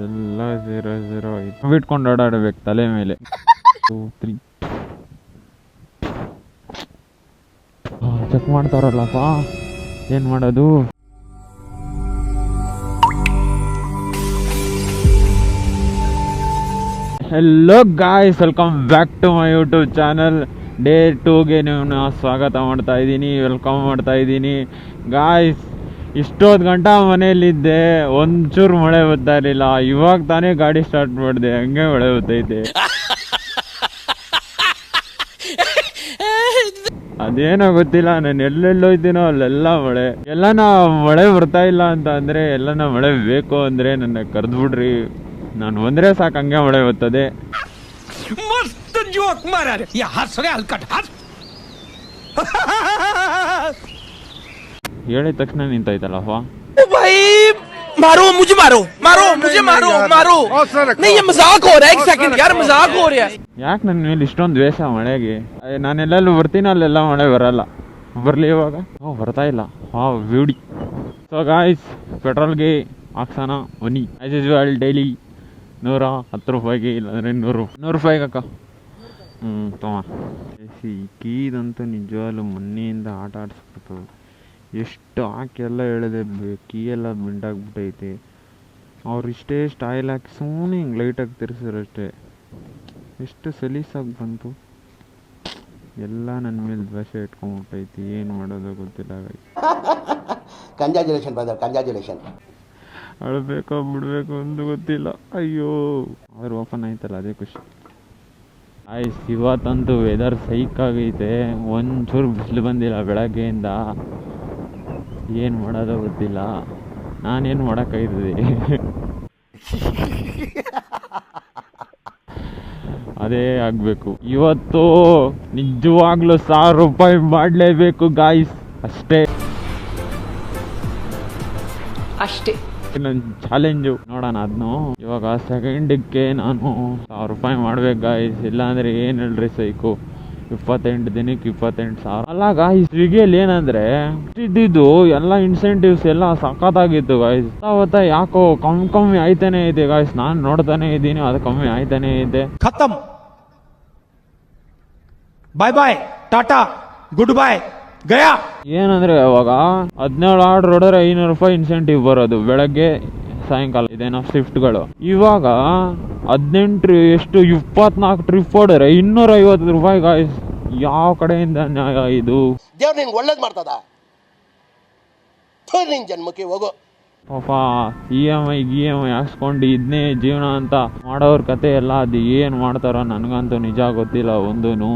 ಎಲ್ಲ 0-0 ಬಿಟ್ಕೊಂಡು ಓಡಾಡಬೇಕು ತಲೆ ಮೇಲೆ. 2 3 ಚೆಕ್ ಮಾಡ್ತಾರಲ್ಲಪ್ಪ, ಏನು ಮಾಡೋದು? Hello guys, welcome back to my YouTube channel. Day 2ಗೆ ನೀವು ಸ್ವಾಗತ ಮಾಡ್ತಾ ಇದ್ದೀನಿ, ವೆಲ್ಕಮ್ ಮಾಡ್ತಾ ಇದ್ದೀನಿ ಗಾಯ್ಸ್. ಇಷ್ಟೊತ್ತು ಗಂಟ ಮನೇಲಿದ್ದೆ, ಒಂಚೂರು ಮಳೆ ಬರ್ತಾ ಇರಲಿಲ್ಲ. ಇವಾಗ ತಾನೇ ಗಾಡಿ ಸ್ಟಾರ್ಟ್ ಮಾಡಿದೆ, ಹಂಗೆ ಮಳೆ ಬರ್ತೈತೆ. ಅದೇನೋ ಗೊತ್ತಿಲ್ಲ, ನಾನು ಎಲ್ಲೆಲ್ಲೋಯ್ತೀನೋ ಅಲ್ಲೆಲ್ಲ ಮಳೆ. ಎಲ್ಲನ ಮಳೆ ಬರ್ತಾ ಇಲ್ಲ ಅಂತ ಅಂದರೆ, ಎಲ್ಲನ ಮಳೆ ಬೇಕು ಅಂದರೆ ನನ್ನ ಕರೆದ್ಬಿಡ್ರಿ, ನಾನು ಬಂದರೆ ಸಾಕು, ಹಂಗೆ ಮಳೆ ಬರ್ತದೆ. ಮಸ್ತ್ ಜೋಕ್ ಮಾರಾರೆ, ಹೇಳಿದ ತಕ್ಷಣ ನಿಂತೈತಲ್ಲಪ್ಪ. मारो मुझे, मारो मारो मुझे, मारो मारो नहीं, ये मजाक हो रहा है. एक सेकंड यार, मजाक हो रहा है. ಯಾಕೆ ನನ್ನ ಮೇಲೆ ಇಷ್ಟೊಂದು ದ್ವೇಷ ಮಳೆಗೆ? ನಾನೆಲ್ಲೆಲ್ಲೂ ಬರ್ತೀನಿ, ಅಲ್ಲೆಲ್ಲ ಮಳೆ ಬರಲ್ಲ. ಬರಲಿ ಇವಾಗ. ಬರ್ತಾ ಇಲ್ಲ. ಬ್ಯೂಟಿ. ಸೊ ಗಾಯ್ಸ್, ಪೆಟ್ರೋಲ್ಗೆ ಹಾಕ್ಸೋಣ ಬನ್ನಿ. ಆ್ಯಸ್ ಯೂಶುವಲ್ ಡೈಲಿ 110 ರೂಪಾಯಿಗೆ, ಇಲ್ಲಾಂದರೆ 100 ರೂಪಾಯಿಗೆ ಅಕ್ಕ. ತಮ್ಮ ಕೀದಂತೂ ನಿಜವಾಗ್ಲೂ ಮೊನ್ನೆಯಿಂದ ಆಟ ಆಡಿಸ್ಬಿಡ್ತವೆ. ಎಷ್ಟು ಹಾಕಿ ಎಲ್ಲ ಹೇಳಿದೆ, ಕೀ ಎಲ್ಲ ಬೆಂಡಾಗ್ಬಿಟ್ಟೈತೆ. ಅವ್ರು ಇಷ್ಟೇ ಆಯಿಲ್ ಹಾಕಿ ಸುಮ್ಮನೆ ಹಿಂಗೆ ಲೈಟಾಗಿ ತಿರ್ಸಿರಷ್ಟೇ. ಎಷ್ಟು ಸಲೀಸಾಗಿ ಬಂತು. ಎಲ್ಲ ನನ್ನ ಮೇಲೆ ದ್ವೇಷ ಇಟ್ಕೊಂಡ್ಬಿಟ್ಟೈತಿ. ಏನು ಮಾಡೋದು ಗೊತ್ತಿಲ್ಲ. Congratulation brother, congratulation. ಅಳಬೇಕೋ ಬಿಡಬೇಕು ಒಂದು ಗೊತ್ತಿಲ್ಲ. ಅಯ್ಯೋ, ಆದ್ರೆ ಓಪನ್ ಆಯ್ತಲ್ಲ, ಅದೇ ಖುಷಿ. ಇವತ್ತಂತೂ ವೆದರ್ ಸೈಕಾಗೈತೆ. ಒಂಚೂರು ಬಿಸಿಲು ಬಂದಿಲ್ಲ ಬೆಳಗ್ಗೆಯಿಂದ. ಏನು ಮಾಡೋದೋ ಗೊತ್ತಿಲ್ಲ. ನಾನೇನು ಮಾಡೋಕ್ಕಾಯ್ತದೆ. ಅದೇ ಆಗಬೇಕು ಇವತ್ತು. ನಿಜವಾಗ್ಲೂ 1000 ರೂಪಾಯಿ ಮಾಡಲೇಬೇಕು ಗಾಯ್ಸ್. ಅಷ್ಟೇ ನನ್ನ ಚಾಲೆಂಜು. ನೋಡೋಣ ಅದನ್ನು. ಇವಾಗ ಸೆಕೆಂಡಕ್ಕೆ ನಾನು 1000 ರೂಪಾಯಿ ಮಾಡ್ಬೇಕು ಗಾಯ್ಸ್. ಇಲ್ಲಾಂದರೆ ಏನು ಹೇಳ್ರಿ ಸೈಕು. 28 ದಿನಕ್ಕೆ 28,000 ಅಲ್ಲ ಗಾಯ್ಸ್. ಸ್ವಿಗ್ಗಿಯಲ್ಲಿ ಏನಂದ್ರೆ ಇದ್ದಿದ್ದು ಎಲ್ಲ ಇನ್ಸೆಂಟಿವ್ಸ್ ಎಲ್ಲ ಸಖತ್ತಾಗಿತ್ತು ಗಾಯ್ಸ್. ಅವತ್ತ ಯಾಕೋ ಕಮ್ಮಿ ಆಯ್ತಾನೆ ಇದೆ ಗಾಯ್ಸ್. ನಾನು ನೋಡ್ತಾನೆ ಇದ್ದೀನಿ, ಅದು ಕಮ್ಮಿ ಆಯ್ತಾನೆ ಇದೆ. ಖತಮ್, ಬಾಯ್ ಬಾಯ್, ಟಾಟಾ, ಗುಡ್ ಬಾಯ್, ಗಯಾ. ಏನಂದ್ರೆ ಅವಾಗ 17 ಆರ್ಡರ್ ಹೊಡೆದ್ರೆ 500 ರೂಪಾಯಿ ಇನ್ಸೆಂಟಿವ್ ಬರೋದು, ಬೆಳಗ್ಗೆ ಸಾಯಂಕಾಲ. ಇದೇನೋ ಶಿಫ್ಟ್ಗಳು. ಇವಾಗ 18 ಎಷ್ಟು 24 ಟ್ರಿಪ್ ಹೊಡೆದ್ರೆ 250 ರೂಪಾಯಿ ಗಾಯ್ಸ್. ಯಾವ ಕಡೆಯಿಂದ ನ್ಯಾಯ ಇದು? ದೇವ್ರು ನಿನ್ಗೆ ಒಳ್ಳೇದು ಮಾಡ್ತದ, ನಿನ್ ಜನ್ಮಕ್ಕೆ ಹೋಗೋ. ಪಾಪ EMI ಹಾಕ್ಸ್ಕೊಂಡು ಇದನ್ನೇ ಜೀವನ ಅಂತ ಮಾಡೋರ ಕತೆ ಎಲ್ಲ. ಅದು ಏನು ಮಾಡ್ತಾರೋ ನನಗಂತೂ ನಿಜ ಗೊತ್ತಿಲ್ಲ ಒಂದೂ.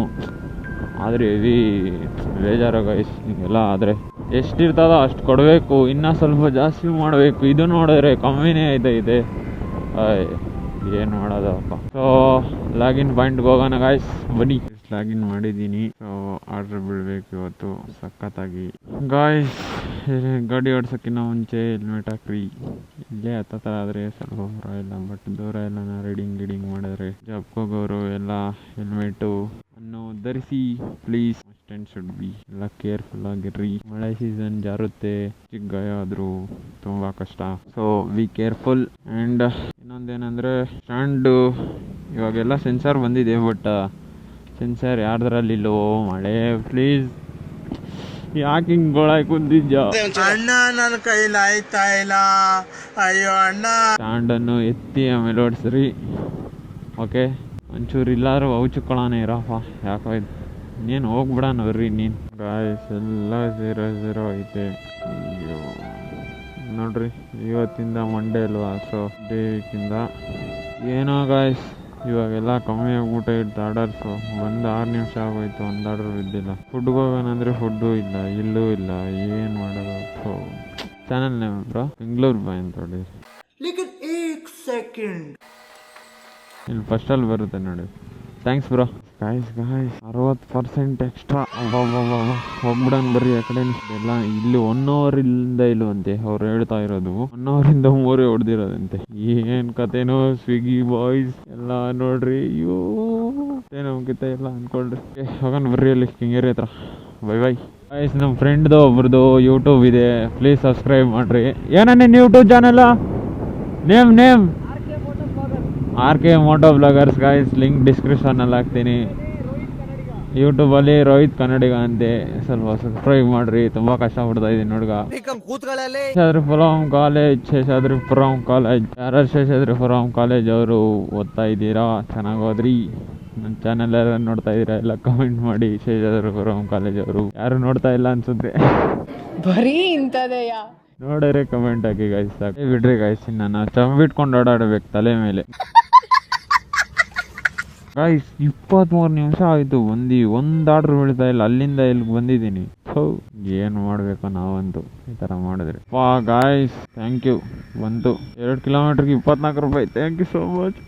ಆದರೆ ಹೆವಿ ಬೇಜಾರು ಗಾಯ್ಸ್ ಹಿಂಗೆಲ್ಲ ಆದರೆ. ಎಷ್ಟಿರ್ತದೋ ಅಷ್ಟು ಕೊಡಬೇಕು, ಇನ್ನೂ ಸ್ವಲ್ಪ ಜಾಸ್ತಿ ಮಾಡಬೇಕು. ಇದು ನೋಡಿದ್ರೆ ಕಮ್ಮಿನೇ ಐತೈತೆ. ಏನು ಮಾಡೋದಪ್ಪ. ಸೊ ಲಾಗಿನ್ ಪಾಯಿಂಟ್ಗೆ ಹೋಗೋಣ ಗಾಯ್ಸ್, ಬನ್ನಿ. ಲಾಗಿನ್ ಮಾಡಿದ್ದೀನಿ. ಸೊ ಆರ್ಡ್ರ್ ಬಿಡಬೇಕು ಇವತ್ತು ಸಖತ್ತಾಗಿ ಗಾಯ್ಸ್. ಗಾಡಿ ಓಡ್ಸೋಕ್ಕಿಂತ ಮುಂಚೆ ಹೆಲ್ಮೆಟ್ ಹಾಕ್ರಿ. ಇಲ್ಲೇ ಹತ್ರ ಆದರೆ ಸ್ವಲ್ಪ ಪರವಾಗಿಲ್ಲ, ಬಟ್ ದೂರ ಎಲ್ಲ ರೈಡಿಂಗ್ ಮಾಡಿದ್ರೆ ಜಾಬ್ಗೆ ಹೋಗೋರು ಎಲ್ಲ ಹೆಲ್ಮೆಟು ಅನ್ನು ಧರಿಸಿ please. Must and should be. ಎಲ್ಲ ಕೇರ್ಫುಲ್ ಆಗಿರ್ರಿ. ಮಳೆ ಸೀಸನ್ ಜಾರುತ್ತೆ, ಚಿಕ್ಕ ಗಾಯ ಆದರೂ ತುಂಬ ಕಷ್ಟ. So be careful. ಆ್ಯಂಡ್ ಇನ್ನೊಂದೇನೆಂದರೆ ಸ್ಟ್ಯಾಂಡು ಇವಾಗೆಲ್ಲ ಸೆನ್ಸಾರ್ ಬಂದಿದೆ, ಬಟ್ ಸೆನ್ಸರ್ ಯಾರ್ದ್ರಲ್ಲಿಲ್ಲೋ. ಮಳೆ ಪ್ಲೀಸ್, ಯಾಕೆ ಹಿಂಗೆ ಗೋಳಾಗಿ ಕುಂತಿದ್ದ ಅಣ್ಣ, ನನ್ನ ಕೈಲಿ ಆಯ್ತಾ ಇಲ್ಲ. ಅಯ್ಯೋ ಅಣ್ಣ. ಸ್ಟ್ಯಾಂಡನ್ನು ಎತ್ತಿ ಆಮೇಲೆ ಓಡಿಸ್ರಿ. ಓಕೆ, ಒಂಚೂರು ಇಲ್ಲಾದ್ರೂ ಔಚಿಕೊಳ್ಳೋಣ ಇರಪ್ಪ. ಯಾಕೋ ಇದು ನೀನು ಹೋಗ್ಬಿಡೋಣ ಬರ್ರಿ ನೀನು. ಗಾಯ್ಸ್ ಎಲ್ಲ 0-0 ಐತೆ. ಅಯ್ಯೋ ನೋಡ್ರಿ, ಇವತ್ತಿಂದ ಮಂಡೇ ಅಲ್ವಾ, ಸೊ ಡೇ ವೀಕಿಂದ ಏನೋ ಗಾಯ್ಸ್. ಇವಾಗೆಲ್ಲ ಕಮ್ಮಿ ಆಗ್ಬಿಟ್ಟೈತೆ ಆರ್ಡರ್ಸು. 6 ನಿಮಿಷ ಆಗೋಯ್ತು, ಒಂದು ಆರ್ಡರ್ ಬಿದ್ದಿಲ್ಲ. ಫುಡ್ಗೆ ಹೋಗೋಣಂದ್ರೆ ಫುಡ್ಡು ಇಲ್ಲ, ಇಲ್ಲೂ ಇಲ್ಲ. ಏನು ಮಾಡೋದು? So channel name bro Bengaluru boy ಅಂತ ಹೊಡಿ. ಇಲ್ಲಿ ಫಸ್ಟಲ್ಲಿ ಬರುತ್ತೆ ನೋಡಿ. Thanks bro. Guys 60% extra. ಹೋಗ್ಬಿಡೋಣ ಬರ್ರಿ ಆ ಕಡೆ. ಎಲ್ಲ ಇಲ್ಲಿ 1 ಅವರ್ ಇಲ್ಲಿಂದ ಇಲ್ಲವಂತೆ ಅವ್ರು ಹೇಳ್ತಾ ಇರೋದು. 1 ಅವರಿಂದ 3 ಹೊಡೆದಿರೋದಂತೆ. ಏನು ಕತೆನೋ ಸ್ವಿಗ್ಗಿ ಬಾಯ್ಸ್ ಎಲ್ಲ ನೋಡ್ರಿ. ಅಯ್ಯೋ ಏನೋಗಿತ್ತ ಎಲ್ಲ ಅನ್ಕೊಳ್ರಿ. ಹೋಗೋಣ ಬರ್ರಿ ಅಲ್ಲಿ ಕೆಂಗೇರಿ ಹತ್ರ. Bye bye guys. ನಮ್ಮ ಫ್ರೆಂಡ್ದು ಒಬ್ರದ್ದು ಯೂಟ್ಯೂಬ್ ಇದೆ, ಪ್ಲೀಸ್ ಸಬ್ಸ್ಕ್ರೈಬ್ ಮಾಡ್ರಿ. ಏನನ್ನೇ YouTube channel name RK moto bloggers guys, link ಡಿಸ್ಕ್ರಿಪ್ಷನಲ್ಲಿ ಹಾಕ್ತೀನಿ. ಯೂಟ್ಯೂಬಲ್ಲಿ ರೋಹಿತ್ ಕನ್ನಡಿಗ ಅಂತೆ, ಸ್ವಲ್ಪ ಸಬ್ಸ್ಕ್ರೈಬ್ ಮಾಡ್ರಿ. ತುಂಬ ಕಷ್ಟಪಡ್ತಾ ಇದ್ದೀನಿ ಹುಡುಗ. ಶೇಷಾದ್ರಿಪುರಂ ಕಾಲೇಜ್, ಯಾರು ಶೇಷಾದ್ರಿಪುರಂ ಕಾಲೇಜ್ ಅವರು ಓದ್ತಾ ಇದ್ದೀರಾ? ಚೆನ್ನಾಗಿ ಓದ್ರಿ. ನನ್ನ ಚಾನಲ್ ಯಾರು ನೋಡ್ತಾ ಇದ್ದೀರಾ ಎಲ್ಲ ಕಮೆಂಟ್ ಮಾಡಿ. ಶೇಷಾದ್ರಿಪುರಂ ಕಾಲೇಜ್ ಅವರು ಯಾರು ನೋಡ್ತಾ ಇಲ್ಲ ಅನ್ಸುತ್ತೆ, ಬರೀ ಇಂಥದೆಯ ನೋಡರೆ ಕಮೆಂಟ್ ಹಾಕಿ ಗೈಸ್. ಸಾಕು ಬಿಡ್ರಿ ಗೈಸ್, ನಾನು ಚಂಬಿಟ್ಕೊಂಡು ಓಡಾಡಬೇಕು ತಲೆ ಮೇಲೆ. ಗೈಸ್ 23 ನಿಮಿಷ ಆಯಿತು ಒಂದು ಆರ್ಡ್ರ್ ಬೀಳ್ತಾ ಇಲ್ಲ. ಅಲ್ಲಿಂದ ಇಲ್ಲಿಗೆ ಬಂದಿದ್ದೀನಿ. ಏನು ಮಾಡಬೇಕು ನಾವಂತೂ ಈ ಥರ ಮಾಡಿದ್ರೆ. Guys thank you. ಬಂತು 2 ಕಿಲೋಮೀಟ್ರಿಗೆ 24 ರೂಪಾಯಿ. Thank you so much.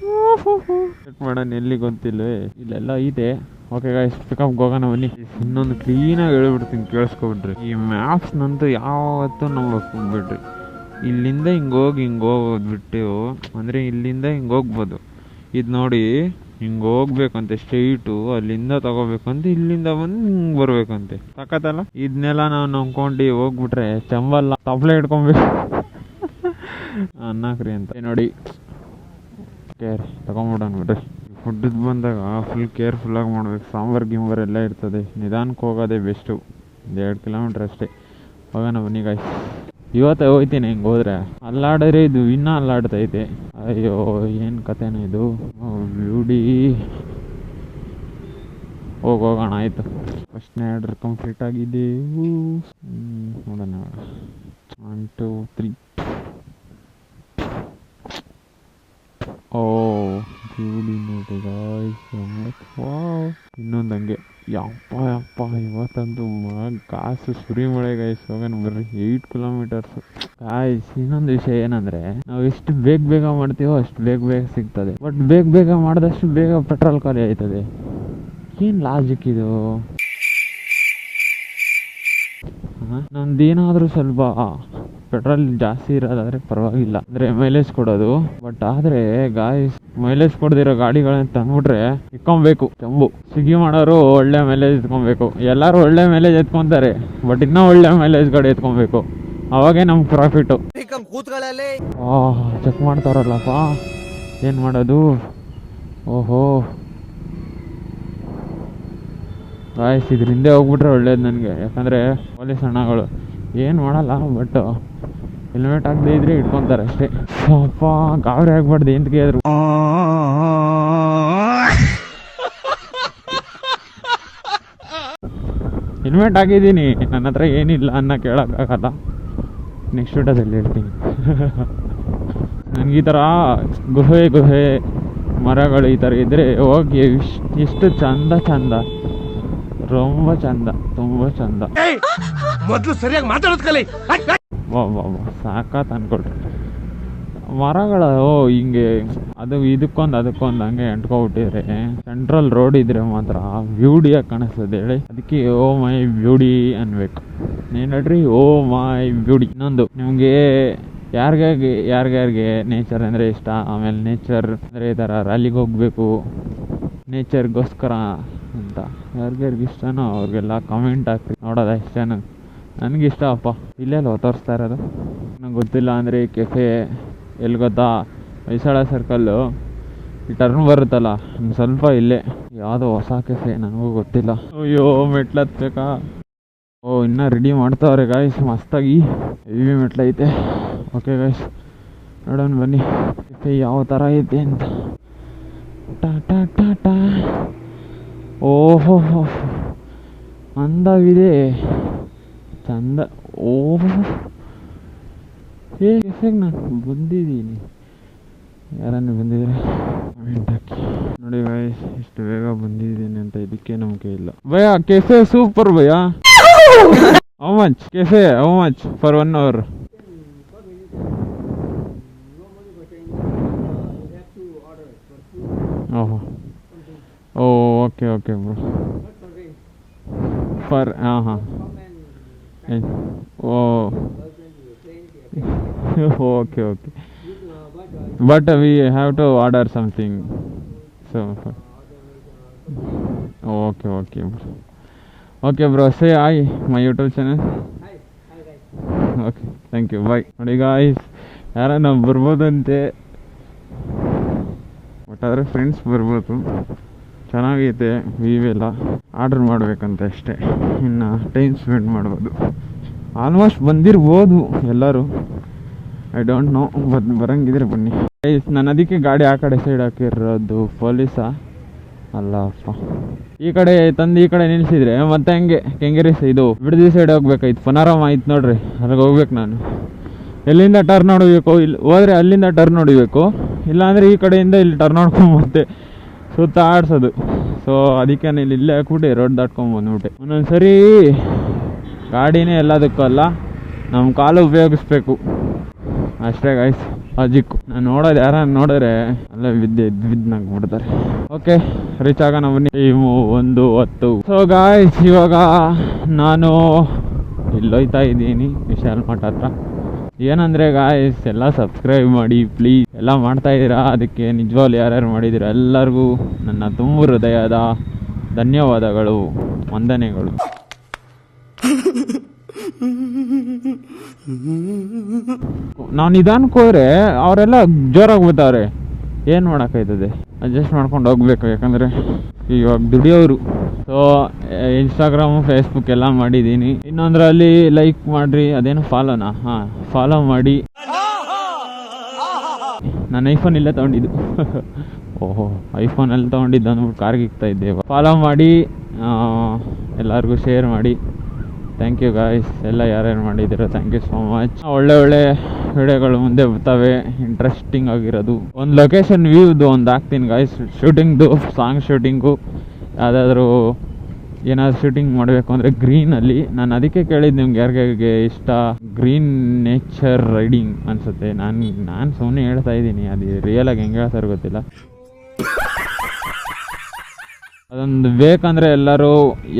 Check ಮಾಡೋಣ ಎಲ್ಲಿ ಗೊತ್ತಿಲ್ವೇ, ಇಲ್ಲೆಲ್ಲ ಇದೆ. ಓಕೆ ಗಾಯ್ಸ್, ಪಿಕಪ್ಗೆ ಹೋಗೋಣ ಬನ್ನಿ. ಇನ್ನೊಂದು ಕ್ಲೀನಾಗಿ ಹೇಳ್ಬಿಡ್ತೀನಿ, ಕೇಳಿಸ್ಕೊಬಿಡ್ರಿ. ಈ ಮ್ಯಾಪ್ಸ್ನಂತೂ ಯಾವತ್ತೂ ನಂಬಕ್ಕೆ ಬಿಡ್ರಿ. ಇಲ್ಲಿಂದ ಹಿಂಗೋಗಿ ಹೋಗೋದು ಬಿಟ್ಟು, ಅಂದರೆ ಇಲ್ಲಿಂದ ಹಿಂಗೆ ಹೋಗ್ಬೋದು. ಇದು ನೋಡಿ, ಹಿಂಗೆ ಹೋಗ್ಬೇಕಂತೆ ಸ್ಟ್ರೈಟು, ಅಲ್ಲಿಂದ ತಗೋಬೇಕಂತ, ಇಲ್ಲಿಂದ ಬಂದು ಹಿಂಗೆ ಬರ್ಬೇಕಂತೆ. ಸಖತ್ತಲ್ಲ? ಇದನ್ನೆಲ್ಲ ನಾವು ನಂಬ್ಕೊಂಡು ಹೋಗ್ಬಿಟ್ರೆ ಚಂಬಲ್ಲ, ತಪ್ಪಲೆ ಇಟ್ಕೊಬೇಕು ಅನ್ನಕ್ರಿ ಅಂತ ನೋಡಿ. ಕೇರ್ ತಗೊಂಬಿಡೋಣ ಬಿಡ್ರಿ. ಫುಡ್ದು ಬಂದಾಗ ಫುಲ್ ಕೇರ್ಫುಲ್ಲಾಗಿ ಮಾಡ್ಬೇಕು. ಸಾಂಬಾರು ಎಲ್ಲ ಇರ್ತದೆ. ನಿಧಾನಕ್ಕೆ ಹೋಗೋದೇ ಬೆಸ್ಟು. 2 ಕಿಲೋಮೀಟ್ರ್ ಅಷ್ಟೇ. ಹೋಗೋಣ ಬನ್ನಿ ಗಾಯ್ಸ್. ಇವತ್ತೇ ಹೋಗ್ತೀನಿ ಹಿಂಗೆ ಹೋದ್ರೆ. ಅಲ್ಲಾಡಿದ್ರೆ ಇದು ಇನ್ನೂ ಅಲ್ಲಾಡ್ತೈತೆ. ಅಯ್ಯೋ ಏನು ಕಥೆನೋ ಇದು. ಬ್ಯೂಟಿ ಹೋಗೋಣ ಆಯಿತು. ಫಸ್ಟ್ನೇ ಆರ್ಡ್ರ್ ಕಂಪ್ಲೀಟ್ ಆಗಿದ್ದೆವು. ನೋಡೋಣ 1 2 3. ಓ ಬ್ಯೂಟಿ ನೋಡಿ ಗಾಯ್ಸ್. ಇನ್ನೊಂದು ಹಂಗೆ. ಯಪ್ಪ ಇವತ್ತಂತೂ ಕಾಸು ಸುರಿಮಳೆ ಗಾಯ್ಸ್. ಹೋಗೋಣ ಬರ್ರಿ. 8 ಕಿಲೋಮೀಟರ್ಸು ಗಾಯ್ಸ್. ಇನ್ನೊಂದು ವಿಷಯ ಏನಂದರೆ, ನಾವು ಎಷ್ಟು ಬೇಗ ಮಾಡ್ತೀವೋ ಅಷ್ಟು ಬೇಗ ಸಿಗ್ತದೆ. ಬಟ್ ಬೇಗ ಮಾಡಿದಷ್ಟು ಬೇಗ ಪೆಟ್ರೋಲ್ ಖಾಲಿ ಆಯ್ತದೆ. ಏನು ಲಾಜಿಕ್ ಇದು? ನಮ್ದೇನಾದರೂ ಸ್ವಲ್ಪ ಪೆಟ್ರೋಲ್ ಜಾಸ್ತಿ ಇರೋದಾದರೆ ಪರವಾಗಿಲ್ಲ, ಅಂದರೆ ಮೈಲೇಜ್ ಕೊಡೋದು. ಬಟ್ ಆದರೆ ಗಾಯ್ಸ್, ಮೈಲೇಜ್ ಕೊಡ್ದಿರೋ ಗಾಡಿಗಳನ್ನ ತಂದ್ಬಿಟ್ರೆ ಇಟ್ಕೊಬೇಕು. ಚಂಬು ಸ್ವಿಗ್ಗಿ ಮಾಡೋರು ಒಳ್ಳೆ ಮೈಲೇಜ್ ಎತ್ಕೊಬೇಕು. ಎಲ್ಲರೂ ಒಳ್ಳೆ ಮೈಲೇಜ್ ಎತ್ಕೊತಾರೆ, ಬಟ್ ಇನ್ನೂ ಒಳ್ಳೆ ಮೈಲೇಜ್ ಗಾಡಿ ಎತ್ಕೊಬೇಕು. ಅವಾಗೇ ನಮ್ಗೆ ಪ್ರಾಫಿಟು. ಚೆಕ್ ಮಾಡ್ತಾರಲ್ಲಪ್ಪ, ಏನು ಮಾಡೋದು? ಓಹೋ ಗಾಯ್ಸ್, ಇದ್ರ ಹಿಂದೆ ಹೋಗ್ಬಿಟ್ರೆ ಒಳ್ಳೇದು ನನಗೆ. ಯಾಕಂದರೆ ಪೊಲೀಸ್ ಅಣ್ಣಗಳು ಏನು ಮಾಡಲ್ಲ, ಬಟ್ ಹೆಲ್ಮೆಟ್ ಹಾಕದೇ ಇದ್ರೆ ಇಟ್ಕೊತಾರೆ ಅಷ್ಟೇ. ಅಪ್ಪ ಗಾಬರಿ ಆಗ್ಬಾರ್ದು ಅಂತ ಕೇಳಿದ್ರು. ಹೆಲ್ಮೆಟ್ ಹಾಕಿದ್ದೀನಿ, ನನ್ನ ಹತ್ರ ಏನಿಲ್ಲ ಅನ್ನೋ ಕೇಳೋಕ್ಕಾಗಲ್ಲ. ನೆಕ್ಸ್ಟ್ ವಿಡಿಯೋದಲ್ಲಿ ಹೇಳ್ತೀನಿ. ನನಗೆ ಈ ಥರ ಗುಹೆ ಮರಗಳು ಈ ಥರ ಇದ್ದರೆ ಹೋಗಿ ಎಷ್ಟು ಚಂದ ತುಂಬ ಚಂದ. ಮೊದಲು ಸರಿಯಾಗಿ ಮಾತಾಡೋದು ಕಲಿ. ವಾ ಸಾಕಾತ್ ಅನ್ಕೊಳ್ರಿ. ಮರಗಳು ಹಿಂಗೆ ಅದು ಇದಕ್ಕೊಂದು ಹಂಗೆ ಅಂಟ್ಕೊಬಿಟ್ಟಿದ್ರೆ, ಸೆಂಟ್ರಲ್ ರೋಡ್ ಇದ್ರೆ ಮಾತ್ರ ಬ್ಯೂಟಿಯಾಗಿ ಕಾಣಿಸ್ತದೆ ಹೇಳಿ. ಅದಕ್ಕೆ ಓ ಮೈ ಬ್ಯೂಟಿ ಅನ್ಬೇಕು. ಏನು ಹೇಳ್ರಿ, ಓ ಮೈ ಬ್ಯೂಟಿ. ಇನ್ನೊಂದು, ನಿಮಗೆ ಯಾರ್ಯಾರಿಗೆ ನೇಚರ್ ಅಂದರೆ ಇಷ್ಟ, ಆಮೇಲೆ ನೇಚರ್ ಅಂದರೆ ಈ ಥರ ರ್ಯಾಲಿಗೆ ಹೋಗಬೇಕು ನೇಚರ್ಗೋಸ್ಕರ ಅಂತ ಯಾರ್ಯಾರಿಗೆ ಇಷ್ಟನೋ ಅವ್ರಿಗೆಲ್ಲ ಕಮೆಂಟ್ ಹಾಕ್ರಿ. ನೋಡೋದ ಇಷ್ಟನೋ? ನನಗಿಷ್ಟ ಅಪ್ಪ. ಇಲ್ಲೆಲ್ಲ ತೋರಿಸ್ತಾ ಇರೋದು ನಂಗೆ ಗೊತ್ತಿಲ್ಲ. ಅಂದರೆ ಕೆಫೆ ಎಲ್ಲಿ ಗೊತ್ತಾ, ಹೊಯ್ಸಳ ಸರ್ಕಲ್ಲು ಈ ಟರ್ನ್ ಬರುತ್ತಲ್ಲ, ಸ್ವಲ್ಪ ಇಲ್ಲೇ ಯಾವುದೋ ಹೊಸ ಕೆಫೆ, ನನಗೂ ಗೊತ್ತಿಲ್ಲ. ಅಯ್ಯೋ ಮೆಟ್ಲತ್ಬೇಕಾ? ಇನ್ನೂ ರೆಡಿ ಮಾಡ್ತಾವ್ರೆ ಗಾಯ್ಸ್, ಮಸ್ತಾಗಿ ಹೆವಿ ಮೆಟ್ಲೈತೆ. ಓಕೆ ಗಾಯ್ಸ್, ನೋಡೋಣ ಬನ್ನಿ ಕೆಫೆ ಯಾವ ಥರ ಐತೆ ಅಂತ. ಟಾಟಾ ಓಹೋ ಅಂದವಿದೆ ಚಂದ. ಓಹೋ ಕೆಫೆಗೆ ನಾನು ಬಂದಿದ್ದೀನಿ. ಯಾರನ್ನು ಬಂದಿದ್ರೆ ಕಮೆಂಟ್ ಹಾಕಿ. ನೋಡಿ ಗಾಯ್ಸ್, ಎಷ್ಟು ಬೇಗ ಬಂದಿದ್ದೀನಿ ಅಂತ ಇದಕ್ಕೆ ನಂಬಿಕೆ ಇಲ್ಲ. ಭಯ್ಯ ಕೆಫೆ ಸೂಪರ್ ಭಯ್ಯ. How much cafe? How much for 1 hour? ಓಹೋ ಓಕೆ ಬ್ರೋ. ಫಾರ್ ಹಾಂ okay but we have to order something. So okay bro, say hi my YouTube channel. Okay thank you, bye. ನೋಡಿ guys, ಯಾರನ್ನ ಬರ್ಬೋದಂತೆ. But ಆದರೆ friends ಬರ್ಬೋದು. ಚೆನ್ನಾಗೈತೆ view ಎಲ್ಲ. Order ಮಾಡಬೇಕಂತ ಅಷ್ಟೇ, ಇನ್ನು ಟೈಮ್ ಸ್ಪೆಂಡ್ ಮಾಡ್ಬೋದು. ಆಲ್ಮೋಸ್ಟ್ ಬಂದಿರ್ಬೋದು ಎಲ್ಲರೂ, ಐ ಡೋಂಟ್ ನೋ. ಬರಂಗಿದ್ರೆ ಬನ್ನಿ. ನಾನು ಅದಕ್ಕೆ ಗಾಡಿ ಆ ಕಡೆ ಸೈಡ್ ಹಾಕಿರೋದು. ಪೊಲೀಸಾ ಅಲ್ಲಪ್ಪ, ಈ ಕಡೆ ತಂದು ಈ ಕಡೆ ನಿಲ್ಸಿದ್ರೆ ಮತ್ತೆ ಹಂಗೆ ಕೆಂಗೇರಿ ಇದು ಬಿಡದಿ ಸೈಡ್ ಹೋಗ್ಬೇಕಾಯ್ತು. ಪನಾರಾಮ ಆಯ್ತು ನೋಡ್ರಿ, ಅಲ್ಲಿಗೆ ಹೋಗ್ಬೇಕು ನಾನು. ಎಲ್ಲಿಂದ ಟರ್ನ್ ಹೊಡಿಬೇಕು, ಇಲ್ಲಿ ಹೋದರೆ ಅಲ್ಲಿಂದ ಟರ್ನ್ ಹೊಡಿಬೇಕು, ಇಲ್ಲಾಂದರೆ ಈ ಕಡೆಯಿಂದ ಇಲ್ಲಿ ಟರ್ನ್ ಹೊಡ್ಕೊಂಡು ಮತ್ತೆ ಸುತ್ತ ಆಡ್ಸೋದು. ಸೊ ಅದಕ್ಕೆ ನಾನು ಇಲ್ಲೇ ಹಾಕ್ಬಿಟ್ಟು ರೋಡ್ ದಾಟ್ಕೊಂಡು ಬಂದ್ಬಿಟ್ಟೆ. ಒಂದೊಂದು ಸರಿ ಗಾಡಿನೇ ಎಲ್ಲದಕ್ಕೂ ಅಲ್ಲ, ನಮ್ಮ ಕಾಲು ಉಪಯೋಗಿಸ್ಬೇಕು ಅಷ್ಟೇ ಗಾಯ್ಸ್, ಲಾಜಿಕ್ಕು. ನಾನು ನೋಡೋದು ಯಾರು ನೋಡಿದ್ರೆ ಅಲ್ಲೇ ಬಿದ್ದಾಗ್ಬಿಡ್ತಾರೆ. ಓಕೆ, ರೀಚ್ ಆಗೋಣ ಬನ್ನಿ. 1:10. ಸೊ ಗಾಯ್ಸ್, ಇವಾಗ ನಾನು ಇಲ್ಲೋಯ್ತಾ ಇದ್ದೀನಿ ವಿಶಾಲ್ ಮಠ ಹತ್ರ. ಏನಂದರೆ ಗಾಯ್ಸ್, ಎಲ್ಲ ಸಬ್ಸ್ಕ್ರೈಬ್ ಮಾಡಿ ಪ್ಲೀಸ್. ಎಲ್ಲ ಮಾಡ್ತಾ ಇದ್ದೀರಾ, ಅದಕ್ಕೆ ನಿಜವಾಗ್ಲೂ ಯಾರ್ಯಾರು ಮಾಡಿದ್ದೀರಾ ಎಲ್ಲರಿಗೂ ನನ್ನ ತುಂಬ ಹೃದಯದ ಧನ್ಯವಾದಗಳು, ವಂದನೆಗಳು. ನಾವು ನಿಧಾನಕ್ಕೆ ಹೋದ್ರೆ ಅವರೆಲ್ಲ ಜೋರಾಗಿ ಬರ್ತಾವ್ರೆ. ಏನು ಮಾಡೋಕ್ಕಾಯ್ತದೆ, ಅಡ್ಜಸ್ಟ್ ಮಾಡ್ಕೊಂಡು ಹೋಗ್ಬೇಕು. ಯಾಕಂದರೆ ಇವಾಗ ದುಡಿಯೋರು. ಸೊ ಇನ್ಸ್ಟಾಗ್ರಾಮು ಫೇಸ್ಬುಕ್ ಎಲ್ಲ ಮಾಡಿದ್ದೀನಿ. ಇನ್ನೊಂದರಲ್ಲಿ ಲೈಕ್ ಮಾಡಿರಿ, ಅದೇನು ಫಾಲೋನಾ? ಹಾಂ, ಫಾಲೋ ಮಾಡಿ. ನಾನು ಐಫೋನ್ ಇಲ್ಲೇ ತೊಗೊಂಡಿದ್ದು. ಓಹೋ, ಐಫೋನಲ್ಲಿ ತೊಗೊಂಡಿದ್ದು ಅಂದ್ಬಿಟ್ಟು ಕಾರ್ಗೆ ಇಕ್ತಾ ಇದ್ದೆ. ಫಾಲೋ ಮಾಡಿ, ಎಲ್ಲರಿಗೂ ಶೇರ್ ಮಾಡಿ. ಥ್ಯಾಂಕ್ ಯು ಗಾಯ್ಸ್, ಎಲ್ಲ ಯಾರ್ಯಾರು ಮಾಡಿದ್ದೀರೋ ಥ್ಯಾಂಕ್ ಯು ಸೋ ಮಚ್. ಒಳ್ಳೆ ಒಳ್ಳೆ ವಿಡಿಯೋಗಳು ಮುಂದೆ ಬರ್ತವೆ, ಇಂಟ್ರೆಸ್ಟಿಂಗ್ ಆಗಿರೋದು. ಒಂದು ಲೊಕೇಶನ್ ವ್ಯೂದು ಒಂದು ಹಾಕ್ತೀನಿ ಗಾಯ್ಸ್, ಶೂಟಿಂಗ್ದು, ಸಾಂಗ್ ಶೂಟಿಂಗು, ಯಾವುದಾದ್ರೂ ಏನಾದ್ರು ಶೂಟಿಂಗ್ ಮಾಡಬೇಕು ಅಂದರೆ ಗ್ರೀನಲ್ಲಿ. ನಾನು ಅದಕ್ಕೆ ಕೇಳಿದ್ದು ನಿಮ್ಗೆ ಯಾರಿಗೆ ಇಷ್ಟ ಗ್ರೀನ್ ನೇಚರ್ ರೈಡಿಂಗ್ ಅನಿಸುತ್ತೆ. ನಾನು ಸುಮ್ಮನೆ ಹೇಳ್ತಾ ಇದ್ದೀನಿ, ಅದು ರಿಯಲಾಗಿ ಹೆಂಗೆ ಹೇಳ್ತಾರೆ ಗೊತ್ತಿಲ್ಲ. ಅದೊಂದು ಬೇಕಂದರೆ ಎಲ್ಲರೂ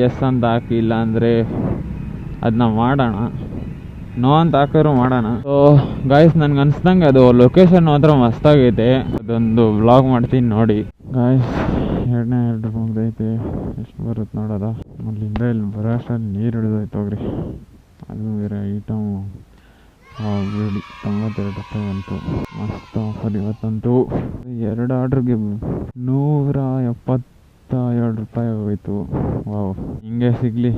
ಎಸ್ ಅಂತ ಹಾಕಿ, ಇಲ್ಲ ಅಂದರೆ ಅದನ್ನ ಮಾಡೋಣ. ನೋ ಅಂತ ಹಾಕಿದ್ರು ಮಾಡೋಣ. ಸೊ ಗಾಯ್ಸ್, ನನಗೆ ಅನ್ಸ್ದಂಗೆ ಅದು ಲೊಕೇಶನ್ ಮಾತ್ರ ಮಸ್ತಾಗೈತೆ. ಅದೊಂದು ವ್ಲಾಗ್ ಮಾಡ್ತೀನಿ ನೋಡಿ ಗಾಯ್ಸ್. 2 ಮುಗ್ದೈತೆ, ಎಷ್ಟು ಬರುತ್ತೆ ನೋಡೋದ. ಅಲ್ಲಿಂದ ಇಲ್ಲಿ ಬರೋ ಅಷ್ಟಲ್ಲಿ ನೀರು ಹಿಡಿದೋಯ್ತು ಹೋಗ್ರಿ. ಅದು ಬೇರೆ ಐಟಮ್ ಬಿಡಿ. 92 ರೂಪಾಯಿ ಬಂತು, ಮಸ್ತ್ ಆಫರ್ ಇವತ್ತಂತೂ. 2 ಆರ್ಡ್ರಿಗೆ 172 ರೂಪಾಯಿ ಹೋಯ್ತು. ವಾವ್, ಹಿಂಗೆ ಸಿಗಲಿ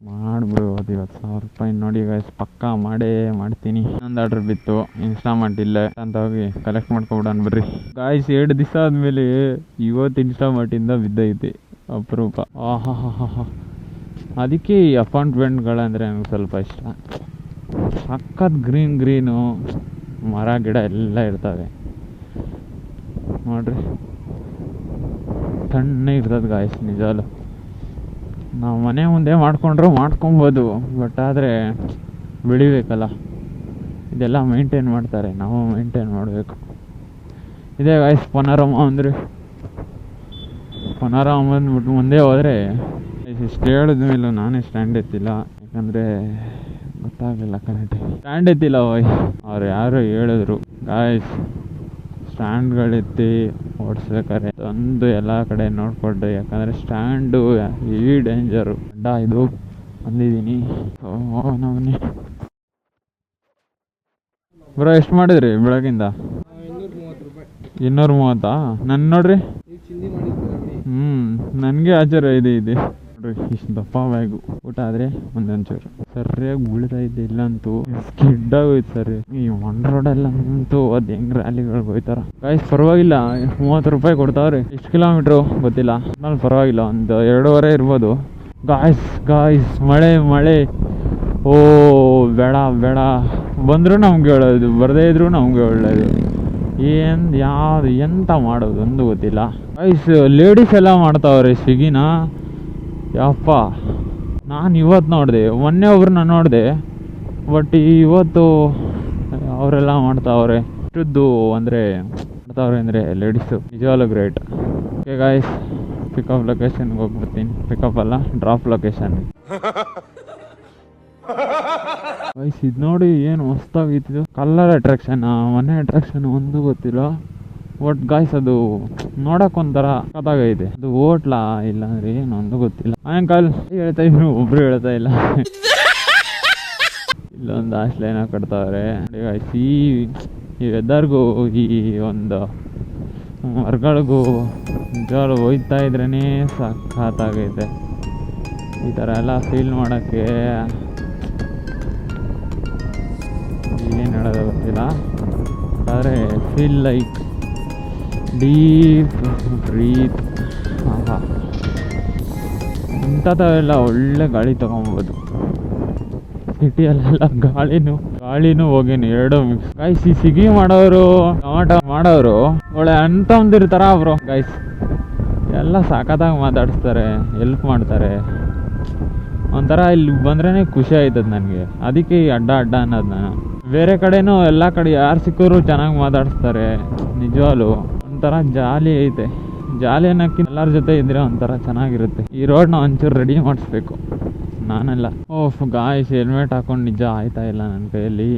ಮಾಡ್ಬಿಡ್ಬೋದು. 10,000 ರೂಪಾಯಿ ನೋಡಿ ಗಾಯ್ಸ್, ಪಕ್ಕಾ ಮಾಡ್ತೀನಿ. ಇನ್ನೊಂದು ಆರ್ಡ್ರ್ ಬಿತ್ತು, ಇನ್ಸ್ಟಾಮಾರ್ಟ್ ಇಲ್ಲೇ ಅಂತ ಹೋಗಿ ಕಲೆಕ್ಟ್ ಮಾಡ್ಕೊಬಿಡೋಣ ಬರ್ರಿ ಗಾಯ್ಸ್. 2 ದಿವಸ ಆದಮೇಲೆ ಇವತ್ತು ಇನ್ಸ್ಟಾಮಾರ್ಟಿಂದ ಬಿದ್ದೈತೆ, ಅಪರೂಪ. ಆಹಾ, ಅದಕ್ಕೆ ಈ ಅಪಾರ್ಟ್ಮೆಂಟ್ಗಳಂದರೆ ನನಗೆ ಸ್ವಲ್ಪ ಇಷ್ಟ. ಸಖತ್ ಗ್ರೀನು, ಮರ ಗಿಡ ಎಲ್ಲ ಇರ್ತವೆ ನೋಡ್ರಿ. ತಣ್ಣಗೆ ಇರ್ತದೆ ಗಾಯ್ಸ್ ನಿಜವಲ್ಲ. ನಾವು ಮನೆ ಮುಂದೆ ಮಾಡ್ಕೊಬೋದು, ಬಟ್ ಆದರೆ ಬೆಳಿಬೇಕಲ್ಲ, ಇದೆಲ್ಲ ಮೇಂಟೈನ್ ಮಾಡ್ತಾರೆ, ನಾವು ಮೇಂಟೈನ್ ಮಾಡಬೇಕು. ಇದೇ ಗಾಯ್ಸ್ ಪನಾರಮ ಅಂದರೆ. ಪನಾರಮ ಬಂದ್ಬಿಟ್ಟು ಮುಂದೆ ಹೋದರೆ ಇಷ್ಟು ಹೇಳಿದ್ಮೇಲೂ ನಾನೇ ಸ್ಟ್ಯಾಂಡ್ ಎತ್ತಿಲ್ಲ, ಯಾಕಂದರೆ ಗೊತ್ತಾಗಲಿಲ್ಲ ಕರೆಕ್ಟಾಗಿ. ಸ್ಟ್ಯಾಂಡ್ ಎತ್ತಿಲ್ಲ ಅವ್ರು ಯಾರು ಹೇಳಿದ್ರು ಗಾಯ್ಸ್, ಸ್ಟ್ಯಾಂಡ್ಗಳೆತ್ತಿ ಓಡಿಸ್ಬೇಕಾರೆ ಒಂದು ಎಲ್ಲ ಕಡೆ ನೋಡ್ಕೊಳ್ರಿ. ಯಾಕಂದರೆ ಸ್ಟ್ಯಾಂಡು ಈ ಡೇಂಜರು ಅಡ್ಡ ಇದು ಬಂದಿದ್ದೀನಿ. ನಾವನ್ನೇ ಬ್ರೋ, ಎಷ್ಟು ಮಾಡಿದ್ರಿ ಬೆಳಗಿಂದ? 230. ನನ್ನ ನೋಡ್ರಿ, ನನಗೆ ಆಚಾರ ಇದೆ ನೋಡ್ರಿ. ಇಷ್ಟು ದಪ್ಪ ಬ್ಯಾಗು. ಊಟ ಆದರೆ ಒಂದೊಂಚೂರು ಸರಿಯಾಗಿ ಬೀಳ್ತಾ ಇದ್ದೆ, ಇಲ್ಲಂತೂ ಸ್ಕಿಡ್ ಆಗೋಯ್ತು ಸರಿ. ಈ ಒನ್ ರೋಡಲ್ಲಂತೂ ಅದು ಹೆಂಗೆ ರ್ಯಾಲಿಗಳಿಗೆ ಹೋಯ್ತಾರ ಗಾಯ್ಸ್. ಪರವಾಗಿಲ್ಲ, 30 ರೂಪಾಯಿ ಕೊಡ್ತಾವ್ರಿ. ಎಷ್ಟು ಕಿಲೋಮೀಟ್ರು ಗೊತ್ತಿಲ್ಲ, ನಾನು ಪರವಾಗಿಲ್ಲ, ಒಂದು 2.5 ಇರ್ಬೋದು ಗಾಯ್ಸ್. ಮಳೆ. ಓ ಬೇಡ ಬಂದರೂ ನಮ್ಗೆ ಹೇಳೋದು, ಬರದೇ ಇದ್ರು ನಮ್ಗೆ ಒಳ್ಳೇದು. ಎಂತ ಮಾಡೋದು ಒಂದು ಗೊತ್ತಿಲ್ಲ ಗಾಯ್ಸ್. ಲೇಡೀಸ್ ಎಲ್ಲ ಮಾಡ್ತಾವ್ರೆ ಸ್ವಿಗ್ಗಿನ. ಯಪ್ಪ, ನಾನು ಇವತ್ತು ನೋಡಿದೆ, ಮೊನ್ನೆ ಒಬ್ರನ್ನ ನೋಡಿದೆ, ಬಟ್ ಇವತ್ತು ಅವರೆಲ್ಲ ಮಾಡ್ತಾವ್ರೆ. ಇಷ್ಟದ್ದು ಅಂದರೆ ಮಾಡ್ತಾವ್ರೆ ಅಂದರೆ ಲೇಡೀಸು, ನಿಜವಾಗ್ಲೂ ಗ್ರೇಟ್. ಓಕೆ ಗಾಯ್ಸ್, ಪಿಕಪ್ ಲೊಕೇಶನ್ಗೆ ಹೋಗ್ಬಿಡ್ತೀನಿ. ಪಿಕಪ್ ಅಲ್ಲ, ಡ್ರಾಪ್ ಲೊಕೇಶನ್ ಗಾಯ್ಸ್. ಇದು ನೋಡಿ ಏನು ಹೊಸ್ತಾಗಿತ್ತು. ಕಲ್ಲರ್ ಅಟ್ರಾಕ್ಷನ್, ಮನೆ ಅಟ್ರಾಕ್ಷನ್ ಒಂದು ಗೊತ್ತಿಲ್ಲ, ಬಟ್ ಗಾಯ್ಸ್ ಅದು ನೋಡೋಕ್ಕೊಂಥರ ಕಥಾಗೈತೆ. ಅದು ಹೋಟ್ಲಾ ಇಲ್ಲ ಅಂದರೆ ಏನು ಒಂದು ಗೊತ್ತಿಲ್ಲ. ಅಂಕಲ್ ಹೇಳ್ತಾ ಇದ್ರು, ಒಬ್ರು ಹೇಳ್ತಾ ಇಲ್ಲ. ಇಲ್ಲೊಂದು ಹಾಸ್ಟೆಲ್ ಕಟ್ತಾವ್ರೆ ಗಾಯ್ಸ್. ಈ ವೆದರ್ಗೂ ಈ ಒಂದು ಹೊರ್ಗಳಿಗೂ ನಿಜವಾಗ್ಲೂ ಹೋಯ್ತಾ ಇದ್ರೇ ಸಖತ್ತಾಗೈತೆ. ಈ ಥರ ಎಲ್ಲ ಫೀಲ್ ಮಾಡೋಕ್ಕೆ ಏನು ಹೇಳೋದು ಗೊತ್ತಿಲ್ಲ. ಆದರೆ ಫೀಲ್ ಲೈಕ್ ಡೀಪ್ ಬ್ರೀತ್. ಆಹಾ, ಇಂಥವೆಲ್ಲ ಒಳ್ಳೆ ಗಾಳಿ ತೊಗೊಬೋದು. ಸಿಟಿಯಲ್ಲೆಲ್ಲ ಗಾಳಿನೂ ಹೋಗೇನಿ, ಎರಡು ಮಿಕ್ಸ್. ಗೈಸ್, ಈ ಸಿಗಿ ಮಾಡೋರು, ಟೊಮಾಟೊ ಮಾಡೋರು ಒಳ್ಳೆ ಅಂತಂದಿರ್ತಾರ ಅವರು. ಗೈಸ್ ಎಲ್ಲ ಸಖತ್ತಾಗಿ ಮಾತಾಡಿಸ್ತಾರೆ, ಹೆಲ್ಪ್ ಮಾಡ್ತಾರೆ. ಒಂಥರ ಇಲ್ಲಿ ಬಂದ್ರೇ ಖುಷಿ ಆಯ್ತದ ನನಗೆ. ಅದಕ್ಕೆ ಈ ಅಡ್ಡ ಅನ್ನೋದು. ನಾನು ಬೇರೆ ಕಡೆನೂ ಎಲ್ಲ ಕಡೆ ಯಾರು ಸಿಕ್ಕೋರು ಚೆನ್ನಾಗಿ ಮಾತಾಡಿಸ್ತಾರೆ. ನಿಜವಾಗ್ಲೂ ಒಂಥರ ಜಾಲಿ ಐತೆ. ಜಾಲಿ ಅನ್ನೋಕ್ಕಿಂತ ಎಲ್ಲರ ಜೊತೆ ಇದ್ರೆ ಒಂಥರ ಚೆನ್ನಾಗಿರುತ್ತೆ. ಈ ರೋಡ್ನ ಒಂಚೂರು ರೆಡಿ ಮಾಡಿಸ್ಬೇಕು ನಾನೆಲ್ಲ. ಓಫ್ ಗಾಯ್ಸ್, ಹೆಲ್ಮೆಟ್ ಹಾಕೊಂಡು ನಿಜ ಆಯ್ತಾ ಇಲ್ಲ ನನ್ನ ಕೈಯಲ್ಲಿ.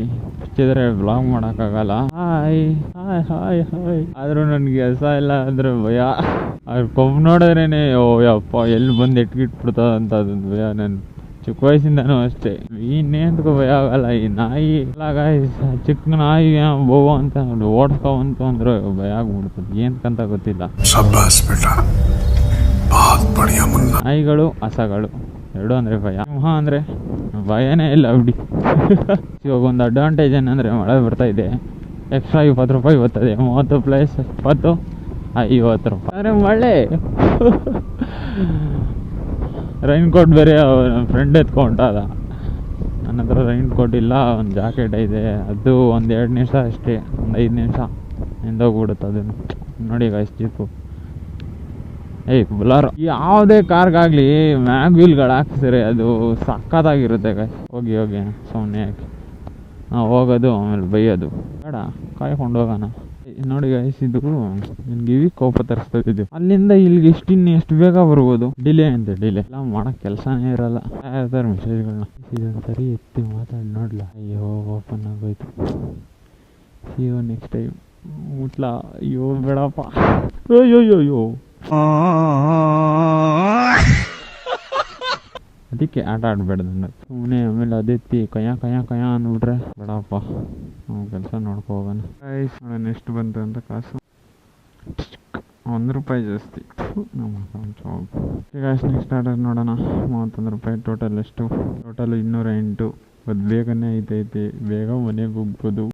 ಹಚ್ಚಿದ್ರೆ ಬ್ಲಾಗ್ ಮಾಡೋಕ್ಕಾಗಲ್ಲ. ಹಾಯ್ ಹಾಯ್ ಹಾಯ್ ಹಾಯ್ ಆದರೂ ನನಗೆ ಕೆಲಸ ಇಲ್ಲ ಅಂದರೆ ಭಯ. ಅವ್ರ ಕೊಂಬ್ ನೋಡಿದ್ರೇನೆ ಓ ಯಪ್ಪ ಎಲ್ಲಿ ಬಂದು ಎಟ್ಗಿಟ್ಬಿಡ್ತದ ಅಂತ ಅದೊಂದು ಭಯ. ನಾನು ಚಿಕ್ಕ ವಯಸ್ಸಿಂದನೂ ಅಷ್ಟೇ. ಇನ್ನೇಂತಕ್ಕೂ ಭಯ ಆಗಲ್ಲ. ಈ ನಾಯಿ ಎಲ್ಲ ಗಾಯ್ಸ್, ಚಿಕ್ಕ ನಾಯಿ ಬೋವು ಅಂತ ಓಡಿಸ್ಕೊಂತ ಅಂದ್ರೆ ಭಯ ಆಗ್ಬಿಡ್ತದೆ. ಏನಕ್ಕಂತ ಗೊತ್ತಿಲ್ಲ. ನಾಯಿಗಳು ಹಸಗಳು ಎರಡು ಅಂದರೆ ಭಯ. ಸಿಂಹ ಅಂದರೆ ಭಯನೇ ಇಲ್ಲ ಬಿಡಿ. ಇವಾಗ ಒಂದು ಅಡ್ವಾಂಟೇಜ್ ಏನಂದರೆ ಮಳೆ ಬರ್ತಾ ಇದೆ, ಎಕ್ಸ್ಟ್ರಾ 20 ರೂಪಾಯಿ ಬರ್ತದೆ. 30 ಪ್ಲಸ್ 20 50 ರೂಪಾಯಿ. ಆದರೆ ಮಳೆ ರೈನ್ ಕೋಟ್ ಬೇರೆ ನನ್ನ ಫ್ರೆಂಡ್ ಎತ್ಕೊಂಡಾಗ. ನನ್ನ ಹತ್ರ ರೈನ್ ಕೋಟ್ ಇಲ್ಲ, ಒಂದು ಜಾಕೆಟ್ ಇದೆ. ಅದು ಒಂದು 2 ನಿಮಿಷ ಅಷ್ಟೇ, ಒಂದು 5 ನಿಮಿಷ ಹಿಂದೋಗ್ಬಿಡುತ್ತೆ ಅದನ್ನು. ನೋಡಿ ಗಾಯ್ಸ್, ಜೀಪು ಬುಲಾರೋ ಯಾವುದೇ ಕಾರ್ಗಾಗಲಿ ಮ್ಯಾಗ್ ವೀಲ್ಗಳು ಹಾಕ್ಸಿದ್ರೆ ಅದು ಸಕ್ಕತ್ತಾಗಿರುತ್ತೆ ಗಾಯ್ಸ್. ಹೋಗಿ ಸುಮ್ಮನೆ ಯಾಕೆ ನಾವು ಹೋಗೋದು ಆಮೇಲೆ ಬೈಯೋದು ಬೇಡ, ಕಾಯ್ಕೊಂಡು ಹೋಗೋಣ. ನೋಡಿ ಗಾಯ್ಸ್, ಇದು ನನಗೆ ಇವಿ ಕೋಪ ತರಿಸ್ತಿದ್ದು. ಅಲ್ಲಿಂದ ಇಲ್ಲಿಗೆ ಎಷ್ಟು ಬೇಗ ಬರ್ಬೋದು. ಡಿಲೇ ಎಲ್ಲ ಮಾಡೋಕ್ಕೆ ಕೆಲಸನೇ ಇರಲ್ಲ. ಇರ್ತಾರೆ ಮೆಸೇಜ್ಗಳನ್ನ. ಇದೊಂದು ಸರಿ ಎತ್ತಿ ಮಾತಾಡಿ ನೋಡ್ಲ. ಅಯ್ಯೋ ಓಪನ್ ಆಗೋಯ್ತು. ಸಿಯೋ ನೆಕ್ಸ್ಟ್ ಟೈಮ್ ಮುಟ್ಲ. ಅಯ್ಯೋ ಬೇಡಪ್ಪ. ಅಯ್ಯೋ ಅದಕ್ಕೆ ಆಟ ಆಡಬೇಡ್ದು ನನ್ನ ಸುಮ್ಮನೆ. ಆಮೇಲೆ ಅದೆತ್ತಿ ಕಯ ಅಂದ್ಬಿಟ್ರೆ ಬೇಡಪ್ಪ. ನಾವು ಕೆಲಸ ನೋಡ್ಕೊ ಹೋಗೋಣ. ಎಷ್ಟು ಬಂತು ಅಂತ ಕಾಸು. 1 ರೂಪಾಯಿ ಜಾಸ್ತಿ ನಮ್ಮ ಈಗ. ನೆಕ್ಸ್ಟ್ ಆರ್ಡರ್ ನೋಡೋಣ. 31 ರೂಪಾಯಿ. ಟೋಟಲ್ ಎಷ್ಟು? ಟೋಟಲ್ 208. ಅದು ಬೇಗನೆ ಐತೈತಿ. ಬೇಗ ಮನೆಗೆ ಹೋಗ್ಬೋದು.